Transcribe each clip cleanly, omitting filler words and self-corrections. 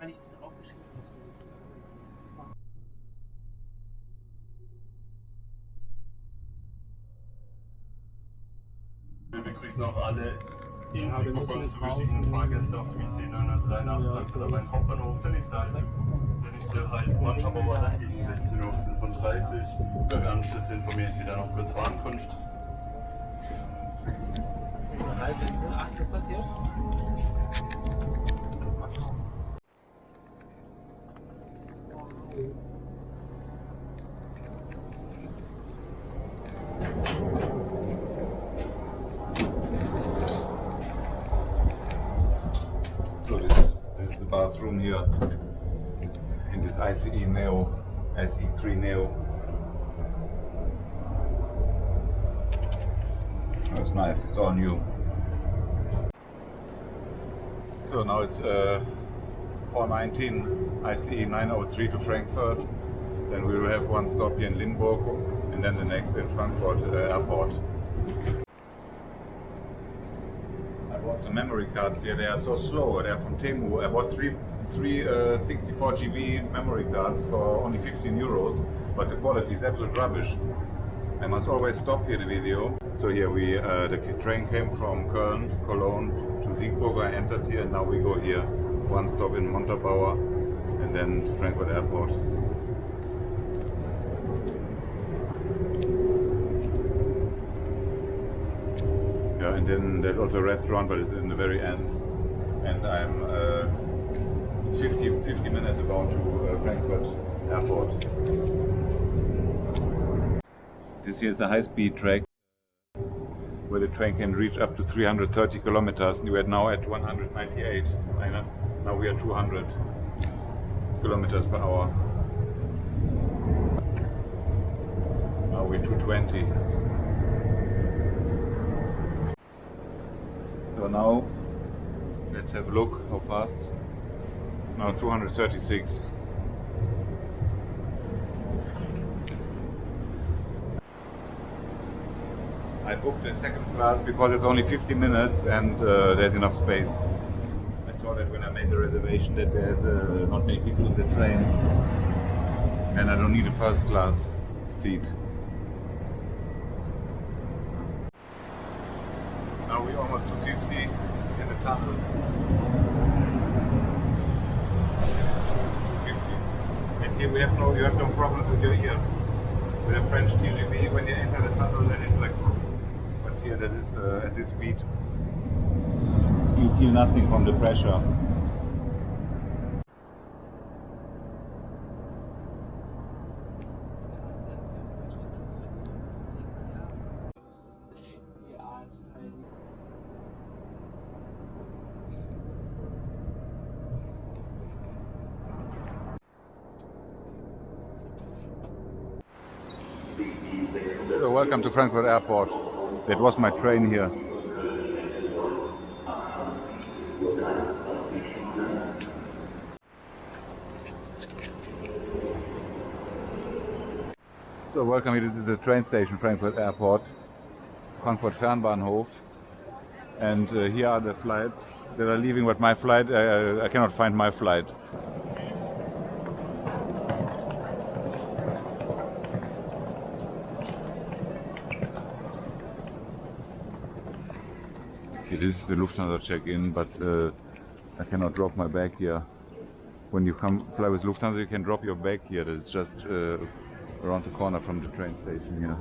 wenn ich das aufgeschrieben Wir begrüßen auch alle in Siegburg zu bestimmten Fahrgäste auf dem IC 983 Frankfurt am Main Hauptbahnhof. Der nächste Halt Bonn haben wir dann gegen 16:35 Uhr. Über Anschlüsse informiere ich Sie dann auf kurz vor Ankunft. Ach, ist das hier? So this is the bathroom here in this ICE Neo, ICE3 Neo. Oh, it's nice, it's all new. So now it's 4:19 ICE 903 to Frankfurt. Then we will have one stop here in Limburg and then the next in Frankfurt Airport. I bought some memory cards here. They are so slow. They are from Temu. I bought three 64 GB memory cards for only 15 euros, but the quality is absolute rubbish. I must always stop here the video. So here the train came from Cologne to Siegburg. I entered here and now we go here. One stop in Montabaur and then to Frankfurt Airport. Yeah, and then there's also a restaurant, but it's in the very end. And it's 50 minutes about to Frankfurt Airport. This here is the high-speed track where the train can reach up to 330 kilometers. We are now at 198. Now we are 200 kilometers per hour. Now we're 220. So now let's have a look how fast. Now 236. I booked the second class because it's only 50 minutes and there's enough space. I saw that when I made the reservation that there's not many people in the train and I don't need a first class seat. Now we're almost to 50 in the tunnel. 250. And here you have no problems with your ears. With a French TGV, when you enter the tunnel, then it's like, but here that is at this speed, you feel nothing from the pressure. So welcome to Frankfurt Airport. That was my train here. So welcome here. This is the train station, Frankfurt Airport, Frankfurt Fernbahnhof. And here are the flights that are leaving, but my flight, I cannot find my flight. Okay, this is the Lufthansa check-in, but I cannot drop my bag here. When you fly with Lufthansa, you can drop your bag here. It's just around the corner from the train station here.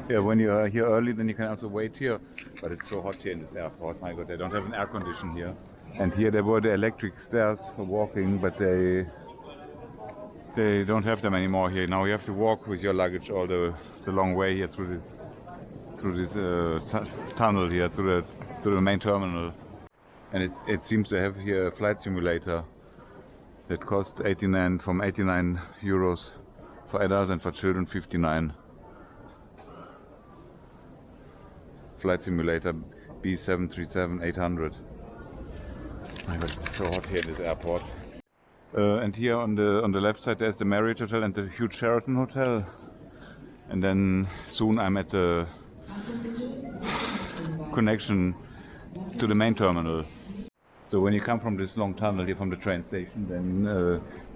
Yeah, when you are here early, then you can also wait here. But it's so hot here in this airport. My God, they don't have an air condition here. And here there were the electric stairs for walking, but they don't have them anymore here. Now you have to walk with your luggage all the long way here through this tunnel here to the main terminal. And it seems to have here a flight simulator that costs 89 euros for adults and for children 59. Flight simulator B737-800. My God, it's so hot here in this airport. And here on the left side there's the Marriott Hotel and the huge Sheraton Hotel. And then soon I'm at the connection to the main terminal. So when you come from this long tunnel here from the train station, then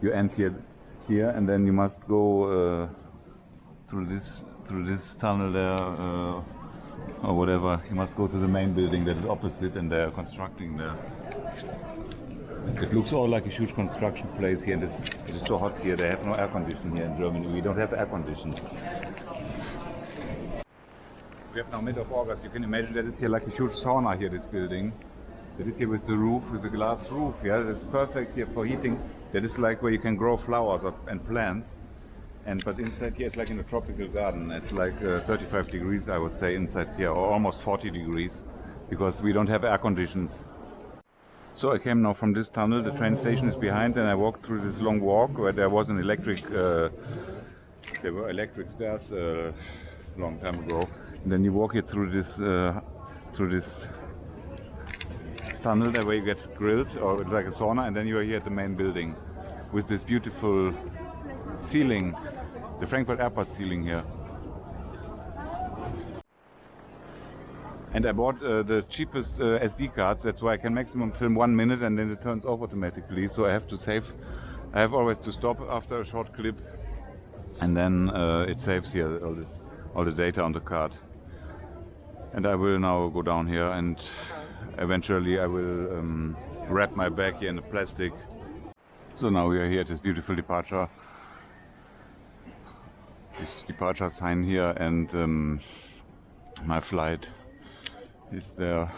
you end here, and then you must go through this tunnel there, or whatever. You must go to the main building that is opposite, and they are constructing there. It looks all like a huge construction place here, and it is so hot here. They have no air conditioning here in Germany. We don't have air conditions. We have now mid of August. You can imagine that it's here like a huge sauna here, this building. That is here with the roof, with the glass roof. Yeah, that's perfect here for heating. That is like where you can grow flowers and plants. But inside here it's like in a tropical garden. It's like 35 degrees, I would say, inside here, or almost 40 degrees, because we don't have air conditions. So I came now from this tunnel. The train station is behind, and I walked through this long walk where there was an electric. There were electric stairs a long time ago. And then you walk here through this tunnel there where you get grilled, or it's like a sauna, and then you are here at the main building with this beautiful ceiling, the Frankfurt Airport ceiling here. And I bought the cheapest SD cards. That's why I can maximum film 1 minute, and then it turns off automatically. So I have to save. I have always to stop after a short clip, and then it saves here all the data on the card. And I will now go down here, and eventually I will wrap my bag here in the plastic. So now we are here at this beautiful departure. This departure sign here, and my flight is there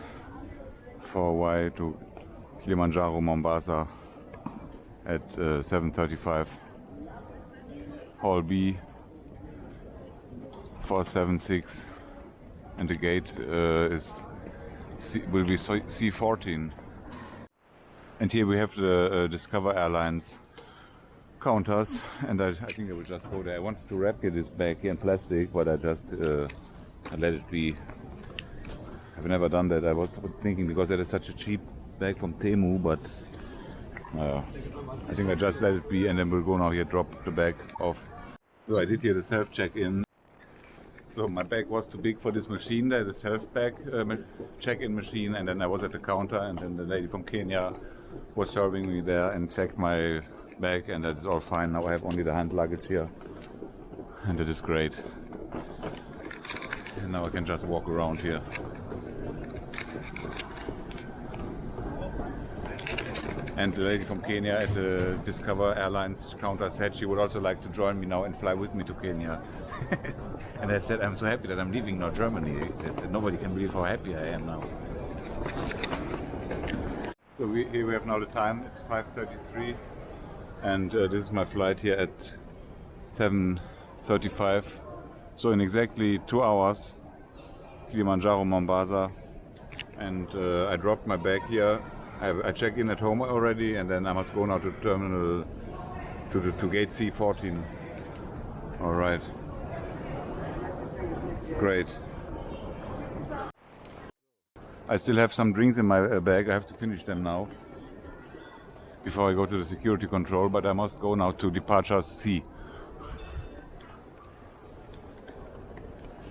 for Y to Kilimanjaro, Mombasa at 7:35. Hall B 476, and the gate will be C14. And here we have the Discover Airlines counters, and I think I will just go there. I wanted to wrap here this bag here in plastic, but I just I let it be. I've never done that. I was thinking, because that is such a cheap bag from Temu, but I think I just let it be, and then we'll go now here, drop the bag off. So I did here the self check-in. So my bag was too big for this machine there, the self-bag check-in machine, and then I was at the counter, and then the lady from Kenya was serving me there and checked my bag, and that is all fine. Now I have only the hand luggage here, and it is great. And now I can just walk around here. And the lady from Kenya at the Discover Airlines counter said she would also like to join me now and fly with me to Kenya. And I said, I'm so happy that I'm leaving now Germany. Nobody can believe how happy I am now. So here we have now the time. It's 5:33, and this is my flight here at 7:35. So in exactly 2 hours, Kilimanjaro, Mombasa, and I dropped my bag here. I checked in at home already, and then I must go now to the terminal, to gate C14. All right. Great. I still have some drinks in my bag. I have to finish them now before I go to the security control, but I must go now to departure C.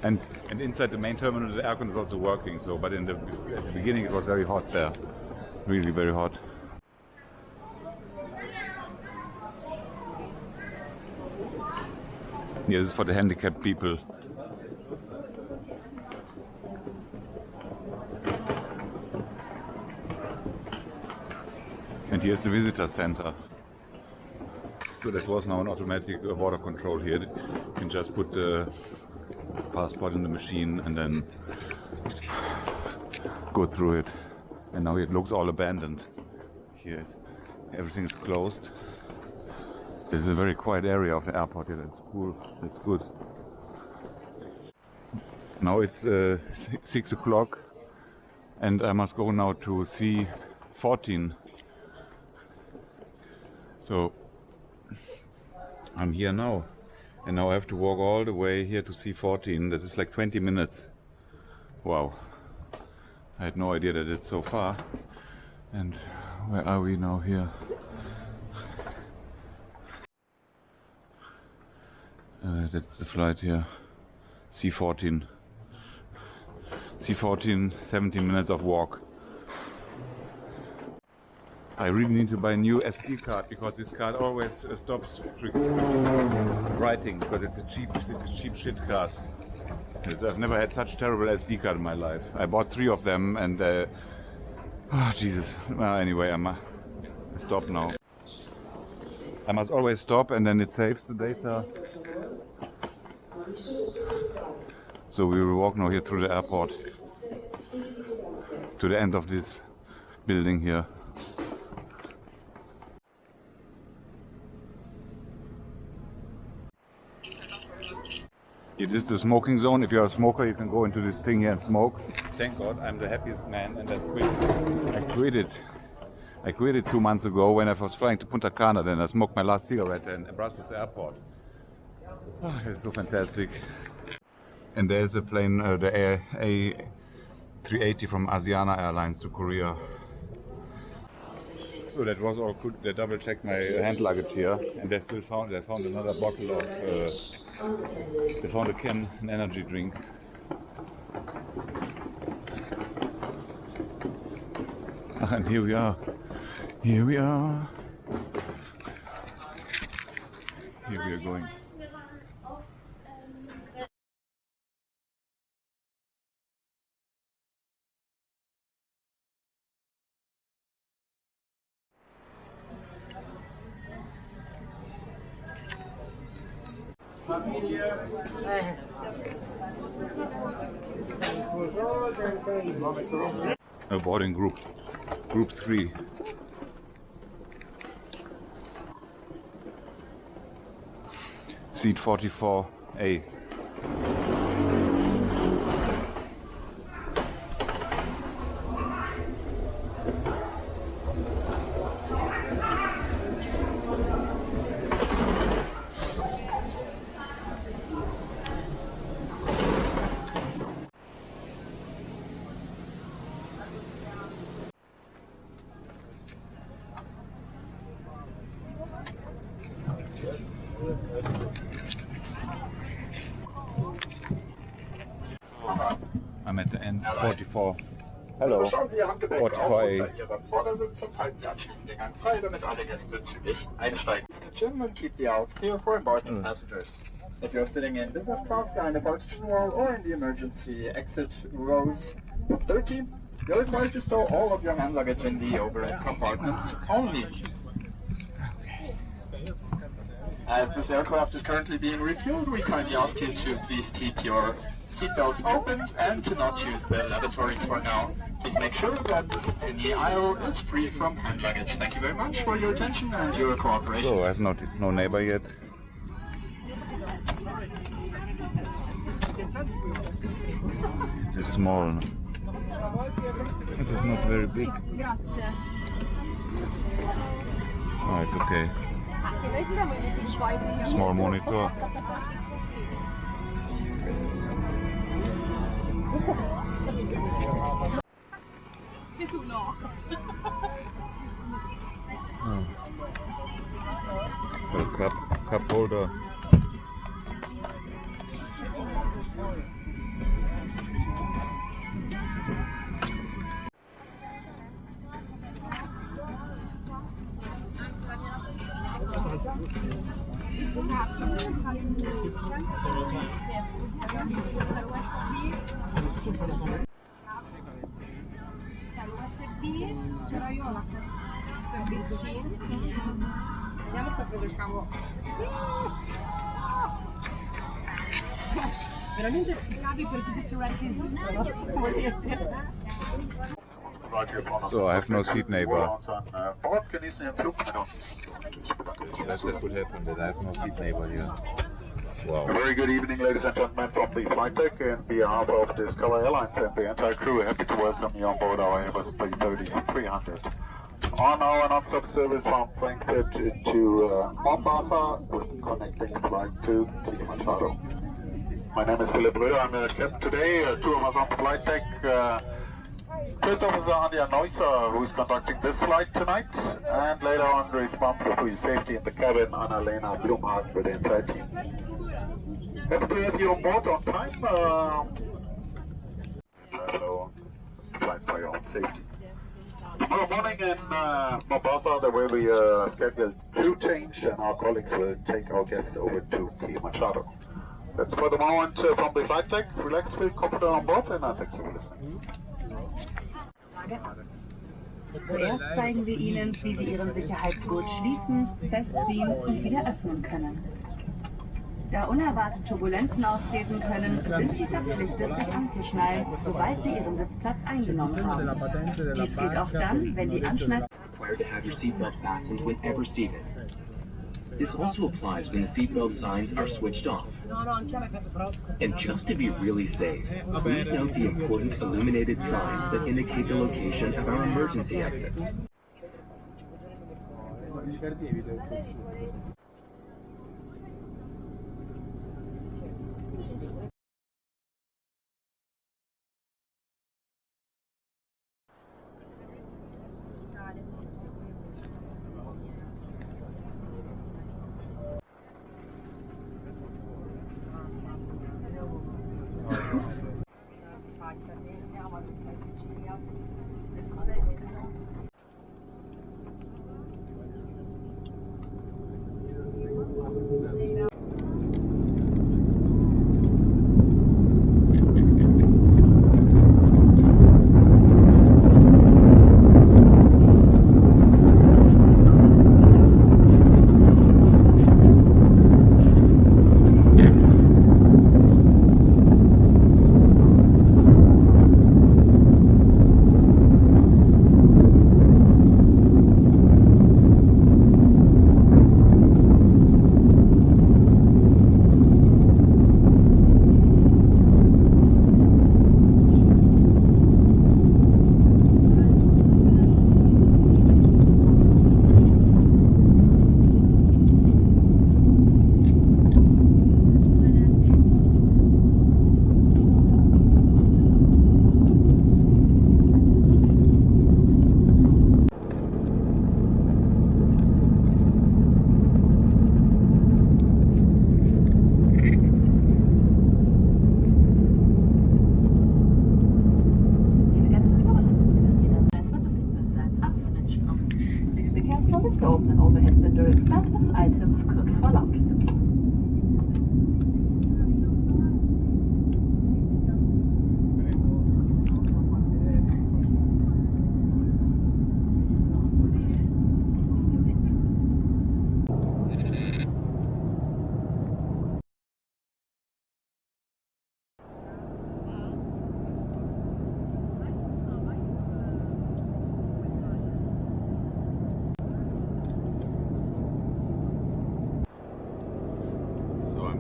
And inside the main terminal the aircon is also working, so but at the beginning it was very hot there. Really very hot. Yeah, this is for the handicapped people. And here's the visitor center. So that was now an automatic border control here. You can just put the passport in the machine and then go through it. And now it looks all abandoned. Here everything is closed. This is a very quiet area of the airport here. That's cool. That's good. Now it's 6 o'clock, and I must go now to C14. So I'm here now, and now I have to walk all the way here to C14. That is like 20 minutes. Wow. I had no idea that it's so far. And where are we now here? That's the flight here. C14. C14, 17 minutes of walk. I really need to buy a new SD card because this card always stops writing because it's a cheap shit card. I've never had such terrible SD card in my life. I bought 3 of them and oh Jesus. Anyway, I stop now. I must always stop and then it saves the data. So we will walk now here through the airport to the end of this building here. It is the smoking zone. If you're a smoker, you can go into this thing here and smoke. Thank God, I'm the happiest man and I quit it 2 months ago when I was flying to Punta Cana. Then I smoked my last cigarette in Brussels airport. Oh, it's so fantastic. And there's a plane, the A380 from Asiana Airlines to Korea. So that was all good. They double checked my hand luggage here, and they found another bottle of. They found an energy drink. And here we are. Here we are. Here we are going. A boarding group 3. Seat 44A. I'm at the end, 44. Hello, 44A. And keep the aisles clear for embarking passengers. If you're sitting in business class behind the partition wall or in the emergency exit rows 13, you're required to store all of your hand luggage in the overhead compartments only. As this aircraft is currently being refueled, we kindly ask you to please keep your seatbelts open and to not use the lavatories for now. Please make sure that any aisle is free from hand luggage. Thank you very much for your attention and your cooperation. So I have no neighbor yet. It is small. It is not very big. Oh, it's okay. Small monitor. Oh. So cup holder. C'ero io la sorbicini. Vediamo se produciamo. Veramente bravi per tutti i cellulari che esistono. So I have no seat neighbor. That could happen that I have no seat neighbor here. Wow. A very good evening, ladies and gentlemen, from the flight deck and behalf of Discover Airlines and the entire crew. Happy to welcome you on board our Airbus 330-300. On our non-stop service from Frankfurt to Mombasa with connecting flight to Kilimanjaro. My name is Philip Röder, I'm a captain today. Two of us on the flight deck. First Officer Anja Neusser, who is conducting this flight tonight, and later on responsible for your safety in the cabin, Anna-Lena Blumhardt with the entire team. Happy to have you on board on time. Flight for your own safety. Tomorrow morning in Mombasa, there will be a scheduled crew change, and our colleagues will take our guests over to Kilimanjaro. That's for the moment from the flight deck. Relax, feel comfortable on board, and I thank you for listening. Zuerst zeigen wir Ihnen, wie Sie Ihren Sicherheitsgurt schließen, festziehen und wieder öffnen können. Da unerwartet Turbulenzen auftreten können, sind Sie verpflichtet, sich anzuschnallen, sobald Sie Ihren Sitzplatz eingenommen haben. Dies gilt auch dann, wenn die Anschnall... Required to have your seatbelt fastened whenever seated. This also applies when the seatbelt signs are switched off. And just to be really safe, please note the important illuminated signs that indicate the location of our emergency exits.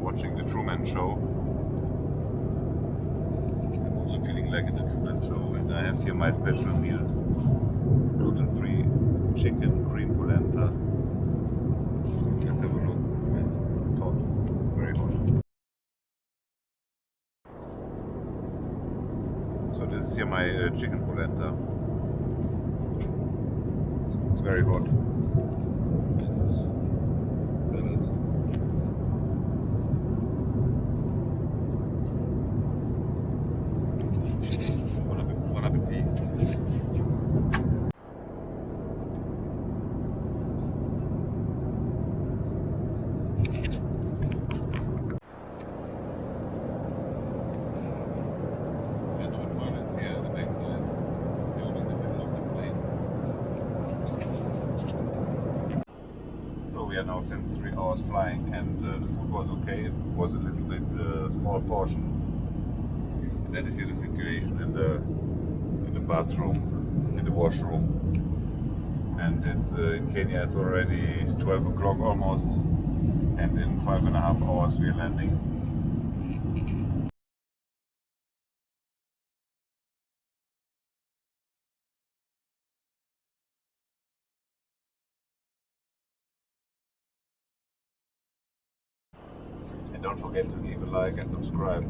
Watching the Truman Show. I'm also feeling like in the Truman Show, and I have here my special meal: gluten-free chicken cream polenta. Let's have a look. It's hot. It's very hot. So this is here my chicken polenta. It's very hot. Salad. Bon appétit. Toilets here at the backside, down in the middle of the plane. So we are now since 3 hours flying, and the food was okay. It was a little bit small portion. And that is here the situation in the bathroom, in the washroom. And it's in Kenya it's already 12 o'clock almost, and in 5.5 hours we are landing. And don't forget to leave a like and subscribe.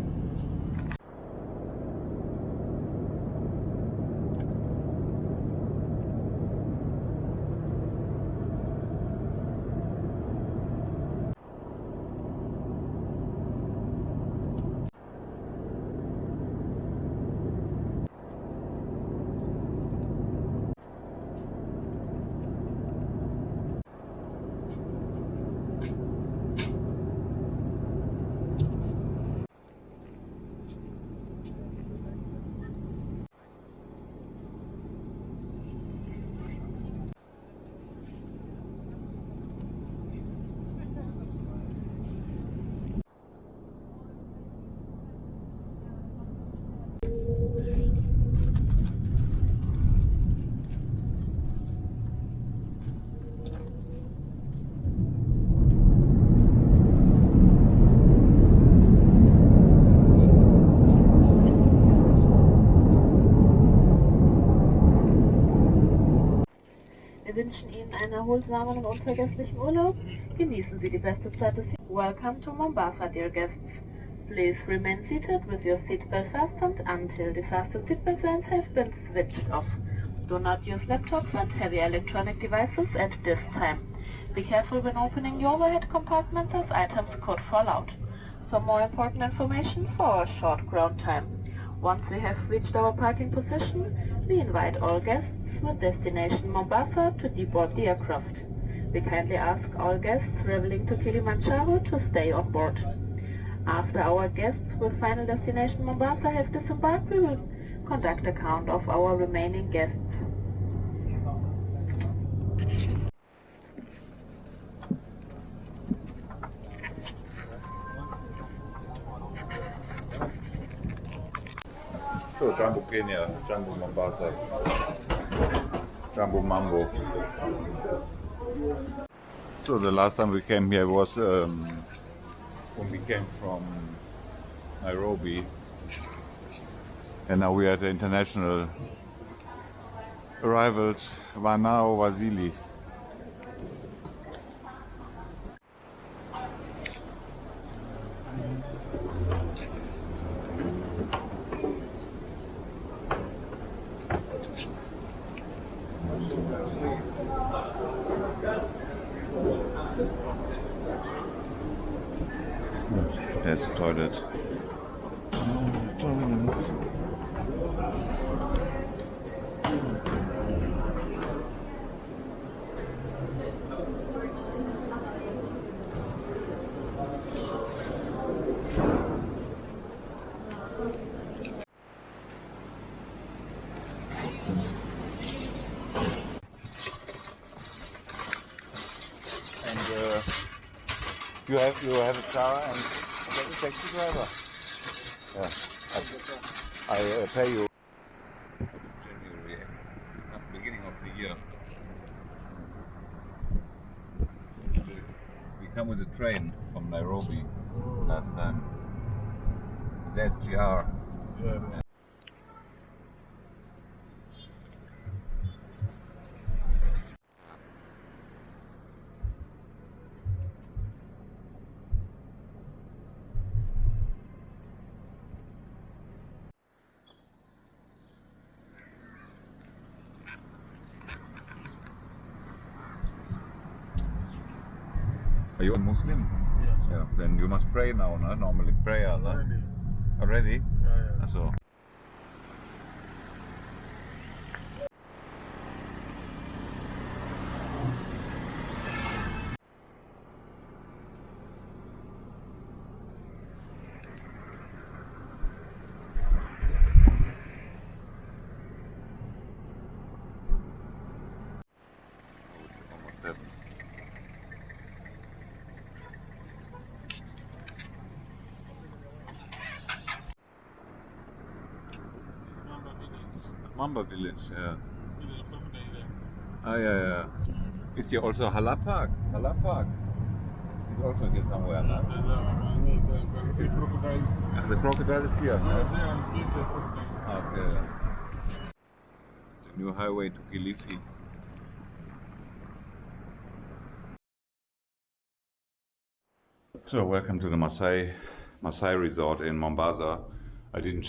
Wir wünschen Ihnen einen erholsamen und unvergesslichen Urlaub. Genießen Sie die beste Zeit des Jahres. Welcome to Mombasa, dear guests. Please remain seated with your seatbelt fastened until the fasten seatbelt signs have been switched off. Do not use laptops and heavy electronic devices at this time. Be careful when opening your overhead compartments as items could fall out. Some more important information for our short ground time. Once we have reached our parking position, we invite all guests with destination Mombasa to deboard the aircraft. We kindly ask all guests traveling to Kilimanjaro to stay on board. After our guests with final destination Mombasa have disembarked, we will conduct a count of our remaining guests. So, Jumbo Kenya, Jumbo Mombasa, Jumbo Mambo. So the last time we came here was when we came from Nairobi, and now we are at the international arrivals, Vanao Wasili. There's the toilet. And you have a car and a taxi driver. Yeah, I pay you. January, beginning of the year. We come with a train from Nairobi last time. With SGR. Yeah. Are you a Muslim? Yes. Yeah. Then you must pray now, no? Normally prayer, no? Already. Already? Yeah. So. It's almost 7. Mamba Village, yeah. Ah, yeah. Is here also Hala Park? Hala Park is also here somewhere, no? The crocodiles. The crocodile is here. Yeah, they are feed the crocodiles. Okay. The new highway to Kilifi. So welcome to the Maasai resort in Mombasa. I didn't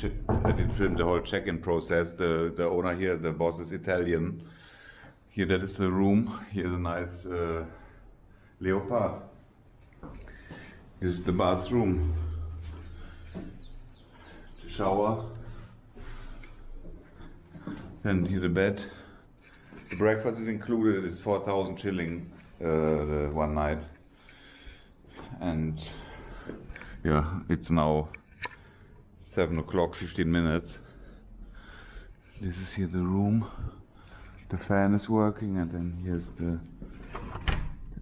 film the whole check-in process. The owner here, the boss, is Italian. Here, that is the room. Here is a nice leopard. This is the bathroom. The shower. Then here the bed. The breakfast is included. It's 4,000 shilling the one night. And yeah, it's now 7 o'clock, 15 minutes. This is here the room. The fan is working, and then here's the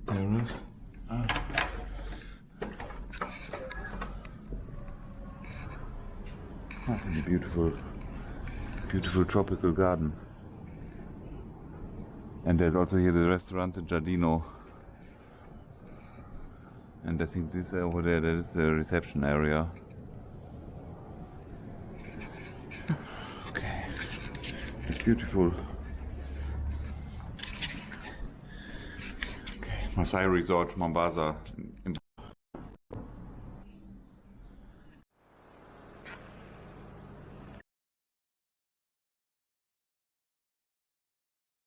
terrace. It's a beautiful tropical garden. And there's also here the restaurant, the Giardino. And I think this over there, that is the reception area. It's beautiful. Maasai Resort, Mombasa,